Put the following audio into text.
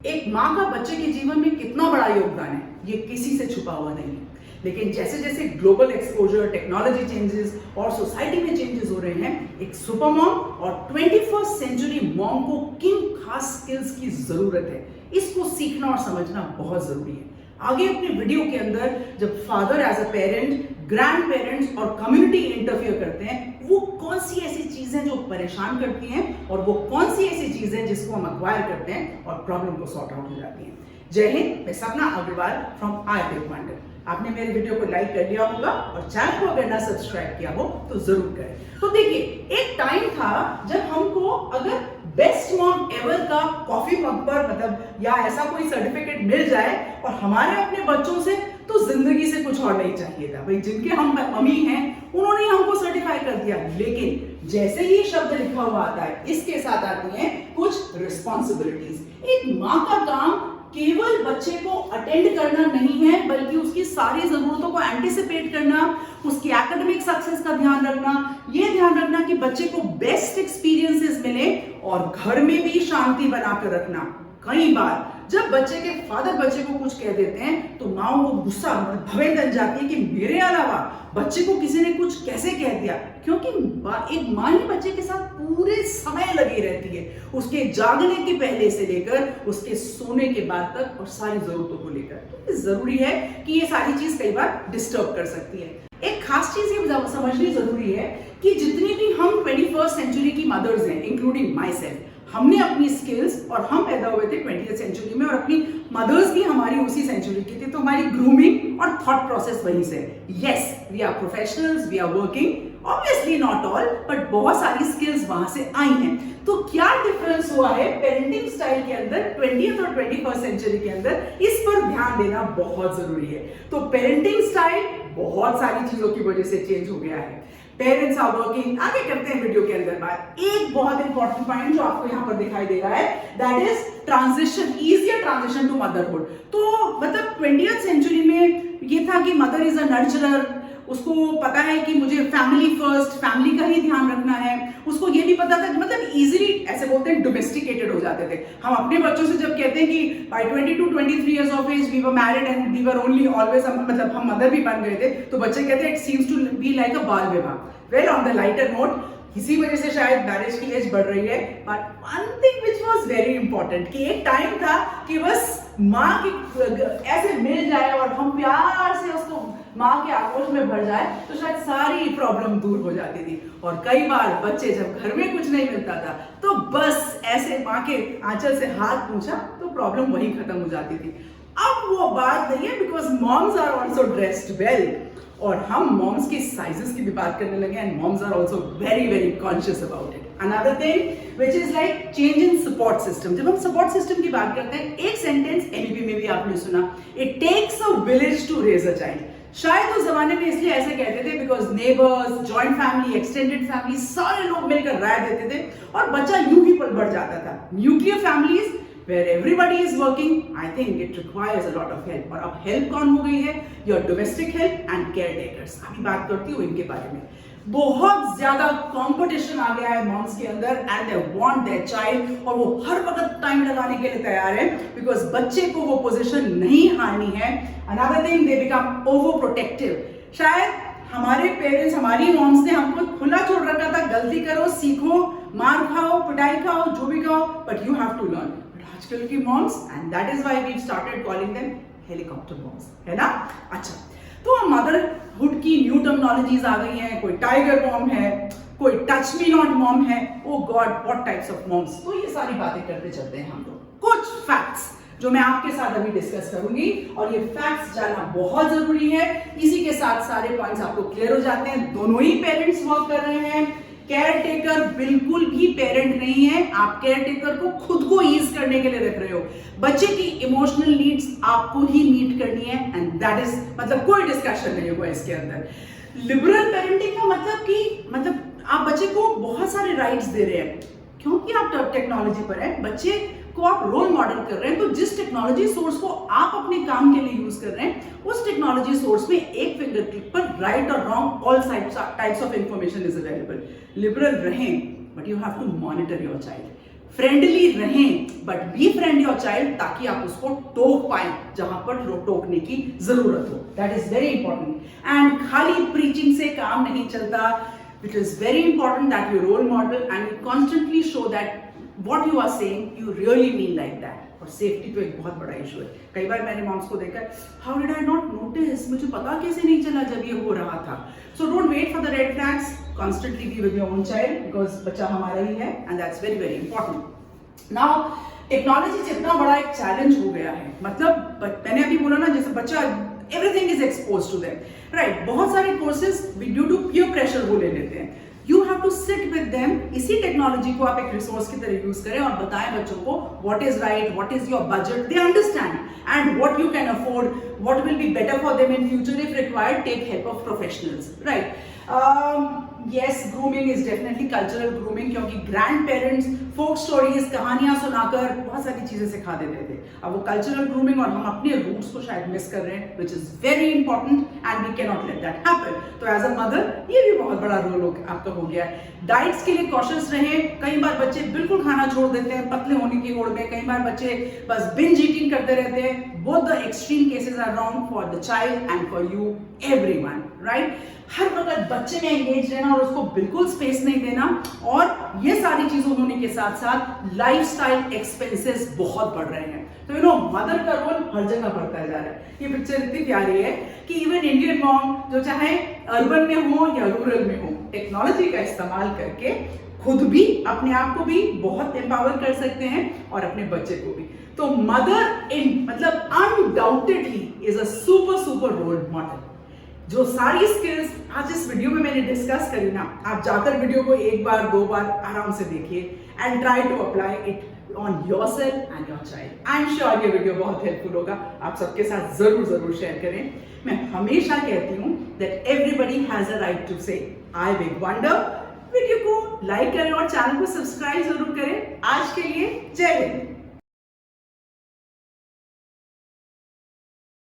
एक माँ का बच्चे के जीवन में कितना बड़ा योगदान है, ये किसी से छुपा हुआ नहीं है। लेकिन जैसे जैसे ग्लोबल एक्सपोजर, टेक्नोलॉजी चेंजेस और सोसाइटी में चेंजेस हो रहे हैं, एक सुपर मॉम और 21st सेंचुरी मॉम को किन खास स्किल्स की जरूरत है, इसको सीखना और समझना बहुत जरूरी है। आगे अपने वीडियो के अंदर जब father as a parent, grandparents और कम्युनिटी इंटरफियर करते हैं, वो कौन सी ऐसी चीजें जो परेशान करती हैं और वो कौन सी ऐसी चीजें जिसको हम अक्वायर करते हैं और प्रॉब्लम को सॉर्ट आउट हो जाती हैं। जय हिंद, मैं सपना अग्रवाल फ्रॉम आईपीएल वंडर। आपने मेरे वीडियो को लाइक कर लिया होगा और चैनल को अगर ना सब्सक्राइब किया हो तो जरूर करें। तो देखिए, एक टाइम था जब हमको अगर बेस्ट मॉम एवर का कॉफी मग पर या ऐसा कोई सर्टिफिकेट मिल जाए और हमारे अपने बच्चों से, तो जिंदगी से कुछ और नहीं चाहिए था। भाई जिनके हम मम्मी हैं उन्होंने हमको सर्टिफाई कर दिया, लेकिन जैसे ही शब्द लिखा हुआ आता है, इसके साथ आती हैं कुछ रिस्पॉन्सिबिलिटीज। एक माँ का काम केवल बच्चे को अटेंड करना नहीं है, बल्कि उसकी सारी जरूरतों को एंटिसिपेट करना, उसकी एकेडमिक सक्सेस का ध्यान रखना, ये ध्यान रखना कि बच्चे को बेस्ट एक्सपीरियंसेस मिले और घर में भी शांति बनाकर रखना। कई बार जब बच्चे के फादर बच्चे को कुछ कह देते हैं तो माँ को गुस्सा भवें बन जाती है कि मेरे अलावा बच्चे को किसी ने कुछ कैसे कह दिया, क्योंकि एक माँ ही बच्चे के साथ पूरे समय लगी रहती है, उसके जागने के पहले से लेकर उसके सोने के बाद तक और सारी जरूरतों को लेकर। तो जरूरी है कि ये सारी चीज कई बार डिस्टर्ब कर सकती है। एक खास चीज ये समझनी जरूरी है कि जितनी भी हम 21st सेंचुरी की मदर्स हैं, इंक्लूडिंग माई सेल्फ, हमने अपनी स्किल्स, और हम पैदा हुए थे 20th सेंचुरी में और अपनी मदर्स भी हमारी उसी सेंचुरी की थी, तो हमारी ग्रूमिंग और थॉट प्रोसेस वहीं से। Yes, we are professionals, we are working, obviously not all, but बहुत सारी स्किल्स वहां से आई हैं। तो क्या डिफरेंस हुआ है पेरेंटिंग स्टाइल के अंदर 20th और 21st सेंचुरी के अंदर, इस पर ध्यान देना बहुत जरूरी है। तो पेरेंटिंग स्टाइल बहुत सारी चीजों की वजह से चेंज हो गया है। पेरेंट्स आर वर्किंग, आगे करते हैं वीडियो के अंदर बात। एक बहुत इंपॉर्टेंट पॉइंट जो आपको यहाँ पर दिखाई दे रहा है, that is transition, easier transition to motherhood. तो 20th सेंचुरी में ये था कि मदर इज अ नर्चरर, उसको पता है कि मुझे फैमिली फर्स्ट, फैमिली का ही ध्यान रखना है। उसको ये भी पता था कि इजीली, ऐसे बोलते हैं, डोमेस्टिकेटेड हो जाते थे। हम अपने बच्चों से जब कहते हैं कि by 22-23 years of age we were married and we were only always, हम मदर भी बन गए थे, तो बच्चे कहते हैं it seems to be like a बाल विवाह। Well, on the lighter note, इसी वजह से शायद मैरिज की एज बढ़ रही है। But one thing which was very important, कि एक टाइम था कि बस माँ की ऐसे मिल जाए और हम प्यार से उसको माँ के आगोश में भर जाए तो शायद सारी प्रॉब्लम दूर हो जाती थी। और कई बार बच्चे जब घर में कुछ नहीं मिलता था तो बस ऐसे माँ के आंचल से हाथ पूछा तो प्रॉब्लम वहीं खत्म हो जाती थी। अब वो बात नहीं है, because moms are also dressed well, और हम मॉम्स की साइजेस की भी बात करने लगे and moms are also very very conscious about it. Another thing which is like change in support system. जब हम सपोर्ट सिस्टम की बात करते हैं, एक सेंटेंस एमपी में भी आपने सुना, it takes a village to raise a child. शायद उस जमाने में इसलिए ऐसे कहते थे because neighbours, joint family, extended family, सारे लोग मिलकर राय देते थे और बच्चा यूं ही बढ़ जाता था। Nuclear families where everybody is working, I think it requires a lot of help। और अब हेल्प कौन हो गई है? Your domestic help and caretakers। अभी बात करती हूँ इनके बारे में। बहुत ज्यादा कंपटीशन आ गया है मॉम्स के अंदर and they want their child, और वो हर वक्त टाइम लगाने के लिए तैयार है बिकॉज बच्चे को वो पोजीशन नहीं हारनी है। Another thing, they become over protective. शायद हमारे पेरेंट्स, हमारी मॉम्स ने हमको खुला छोड़ रखा था, गलती करो, सीखो, मार खाओ, पिटाई खाओ, जो भी खाओ, but you have to learn. आजकल की moms, and that is why we started calling them helicopter moms, है ना। अच्छा, तो मदरहुड की न्यू टर्मिनोलॉजीज आ गई हैं। कोई टाइगर मॉम है, कोई टच मी नॉट मॉम है, oh God what types of moms. तो ये सारी बातें करते चलते हैं हम लोग। कुछ फैक्ट्स जो मैं आपके साथ अभी डिस्कस करूंगी, और ये फैक्ट्स जानना बहुत जरूरी है। इसी के साथ सारे पॉइंट्स आपको क्लियर हो जाते हैं। दोनों ही पेरेंट्स वर्क कर रहे हैं, केयर टेकर बिल्कुल भी पेरेंट नहीं है। आप केयर टेकर को खुद को ईज करने के लिए रख रहे हो। बच्चे की इमोशनल नीड्स आपको ही मीट करनी है एंड दैट इज, कोई डिस्कशन नहीं होगा इसके अंदर। लिबरल पेरेंटिंग का मतलब आप बच्चे को बहुत सारे राइट्स दे रहे हैं क्योंकि आप टेक्नोलॉजी पर है, बच्चे को आप रोल मॉडल कर रहे हैं। तो जिस टेक्नोलॉजी सोर्स को आप अपने काम के लिए यूज कर रहे हैं, उस टेक्नोलॉजी सोर्स में एक फिंगर क्लिक पर राइट और wrong all types of information is available. Liberal रहें, but you have to monitor your child. Friendly रहें, but be friend your child, ताकि आप उसको टोक पाए जहां पर टोकने की जरूरत हो। That is very important. And खाली प्रीचिंग से काम नहीं चलता। It is very important that you role model and you constantly show that what you are saying you really mean like that। और सेफ्टी तो एक बहुत बड़ा इशू है। कई बार मैंने मॉम्स को देखा, how did I not notice, मुझे पता कैसे नहीं चला जब ये हो रहा था। So don't wait for the red flags, constantly be with your own child, because बच्चा हमारा ही है and that's very very important. Now technology जितना बड़ा एक चैलेंज हो गया है, मतलब मैंने अभी बोला ना, जैसे बच्चा everything is expose to them, right. बहुत सारे courses due to peer pressure वो ले लेते हैं। You have to sit with them। इसी टेक्नोलॉजी को आप एक रिसोर्स की तरह यूज करें और बताएं बच्चों को what is right, what is your budget, they understand and what you can afford, what will be better for them in future if required, take help of professionals, right। yes, grooming is definitely cultural grooming, क्योंकि grand parents फोक stories, कहानियां सुनाकर बहुत सारी चीजें सिखा देते थे। अब वो कल्चरल ग्रूमिंग और हम अपने रूट्स को शायद मिस कर रहे हैं, which is very important and we can not let that happen. तो एज अ मदर ये भी बहुत बड़ा रोल आपका हो गया है। डाइट्स के लिए कॉशियस रहें। कई बार बच्चे बिल्कुल खाना छोड़ देते हैं पतले होने की होड़ में, कई बार बच्चे बस बिंज ईटिंग करते रहते हैं। Both the extreme cases are wrong for the child and for you everyone, right. हर वक्त बच्चे में एंगेज रहना और उसको बिल्कुल स्पेस नहीं देना, और ये सारी चीजों होने के साथ साथ लाइफस्टाइल एक्सपेंसेस बहुत बढ़ रहे हैं। तो यू नो मदर का रोल हर जगह बढ़ता जा रहा है। ये पिक्चर इतनी प्यारी है कि इवन इंडियन मॉम जो चाहे अर्बन में हो या रूरल में हो, टेक्नोलॉजी का इस्तेमाल करके खुद भी अपने आप को भी बहुत एम्पावर कर सकते हैं और अपने बच्चे को भी। तो मदर इन मतलब undoubtedly is a super role model. जो सारी स्किल्स आज इस वीडियो में मैंने डिस्कस करी ना, आप जाकर वीडियो को एक बार दो बार आराम से देखिए and try to apply it on yourself and your child. I am sure ये वीडियो बहुत हेल्पफुल होगा। आप सबके साथ जरूर शेयर करें। मैं हमेशा कहती हूँ that everybody has a right to say I big wonder. Video को लाइक करें और चैनल को सब्सक्राइब जरूर करें। आज के लिए जय हिंद।